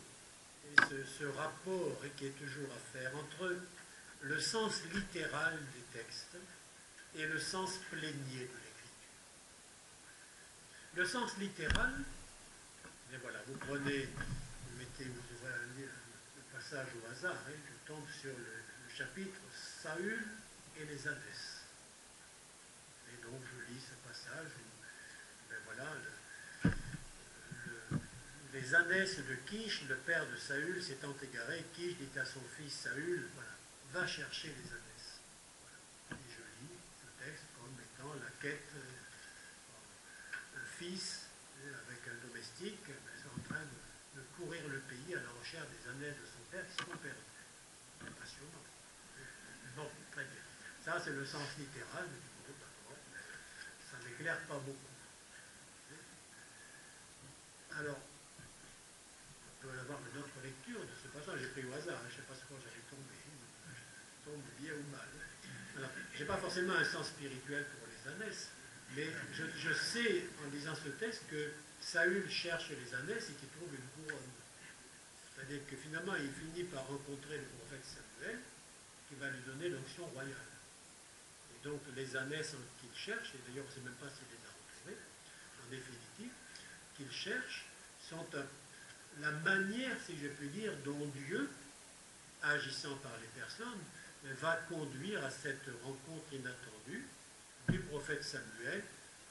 et ce rapport qui est toujours à faire entre le sens littéral des textes et le sens plénier de l'écriture. Le sens littéral, et voilà, vous prenez, vous ouvrez le passage au hasard, je tombe sur le chapitre Saül et les Hadès. Et donc je lis ce passage où, voilà, les Hadès de Kish, le père de Saül, s'étant égaré, Kish dit à son fils Saül, voilà, va chercher les Hadès. Voilà. Et je lis ce texte comme étant la quête un fils avec un domestique en train de courir le pays à la recherche des Hadès de son père qui sont perdus. Passionnant. Bon, très bien. Ça, c'est le sens littéral du mot, d'accord. Ça n'éclaire pas beaucoup. Alors, on peut avoir une autre lecture de ce passage. J'ai pris au hasard, je ne sais pas sur quoi j'allais tomber. Je tombe bien ou mal. Alors, je n'ai pas forcément un sens spirituel pour les Hadès, mais je sais, en lisant ce texte, que Saül cherche les Hadès et qu'il trouve une couronne. C'est-à-dire que finalement, il finit par rencontrer le prophète Samuel, qui va lui donner l'onction royale. Et donc, les Hadès qu'il cherche, et d'ailleurs, on ne sait même pas s'il les a retrouvés, en définitive qu'il cherche sont la manière, si je puis dire, dont Dieu, agissant par les personnes, va conduire à cette rencontre inattendue du prophète Samuel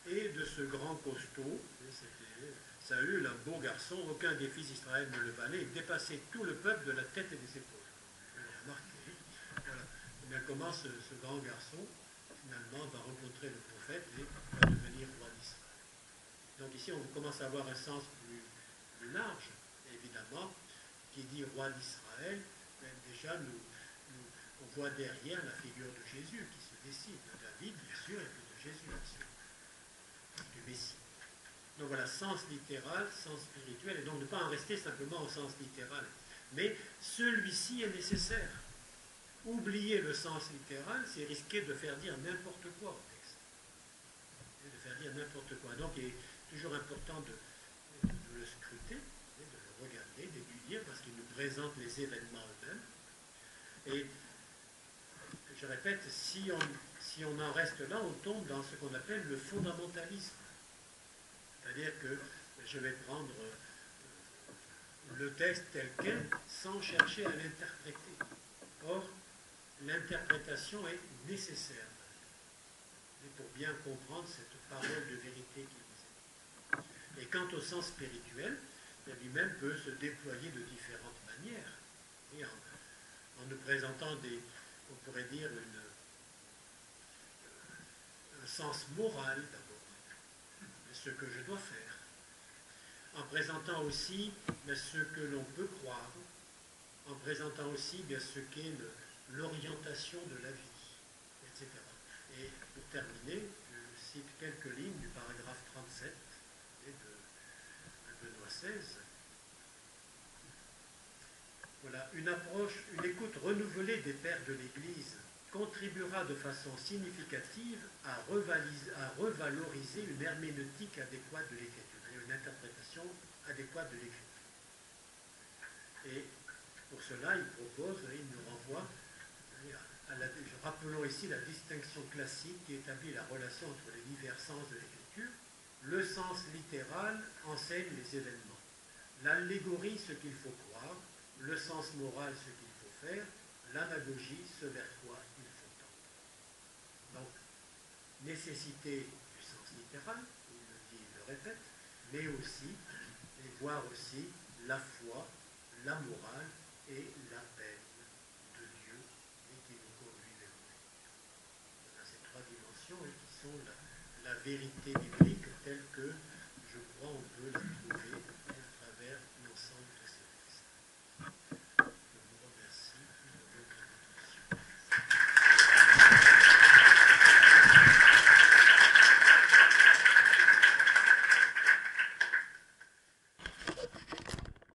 et de ce grand costaud. C'était Saül, un beau garçon, aucun des fils d'Israël ne le valait, il dépassait tout le peuple de la tête et des épaules. Vous l'avez remarqué. Voilà. Et bien, comment ce grand garçon, finalement, va rencontrer le prophète et va devenir roi d'Israël. Donc ici, on commence à avoir un sens plus large, évidemment, qui dit roi d'Israël. Déjà, on voit derrière la figure de Jésus qui se dessine, de David, bien sûr, et puis de Jésus, bien sûr, du Messie. Donc voilà, sens littéral, sens spirituel, et donc ne pas en rester simplement au sens littéral. Mais celui-ci est nécessaire. Oublier le sens littéral, c'est risquer de faire dire n'importe quoi au texte. De faire dire n'importe quoi. Donc il est toujours important de le scruter, de le regarder, d'étudier, parce qu'il nous présente les événements eux-mêmes. Et je répète, si on en reste là, on tombe dans ce qu'on appelle le fondamentalisme. C'est-à-dire que je vais prendre le texte tel quel sans chercher à l'interpréter. Or, l'interprétation est nécessaire pour bien comprendre cette parole de vérité qui nous est. Et quant au sens spirituel, lui-même peut se déployer de différentes manières. Et en nous présentant on pourrait dire, un sens moral d'abord, ce que je dois faire, en présentant aussi ce que l'on peut croire, en présentant aussi ce qu'est l'orientation de la vie, etc. Et pour terminer, je cite quelques lignes du paragraphe 37 de Benoît XVI. Voilà, une écoute renouvelée des pères de l'Église contribuera de façon significative à revaloriser une herméneutique adéquate de l'Écriture, une interprétation adéquate de l'Écriture. Et pour cela, il propose, il nous renvoie, rappelons ici la distinction classique qui établit la relation entre les divers sens de l'Écriture. Le sens littéral enseigne les événements. L'allégorie, ce qu'il faut croire. Le sens moral, ce qu'il faut faire. L'anagogie, ce vers quoi il faut tendre. Donc, nécessité du sens littéral, il le dit, il le répète, mais aussi, et voir aussi la foi, la morale et la peine de Dieu et qui nous conduit vers lui. Voilà ces trois dimensions et qui sont la vérité biblique telle que je crois on peut la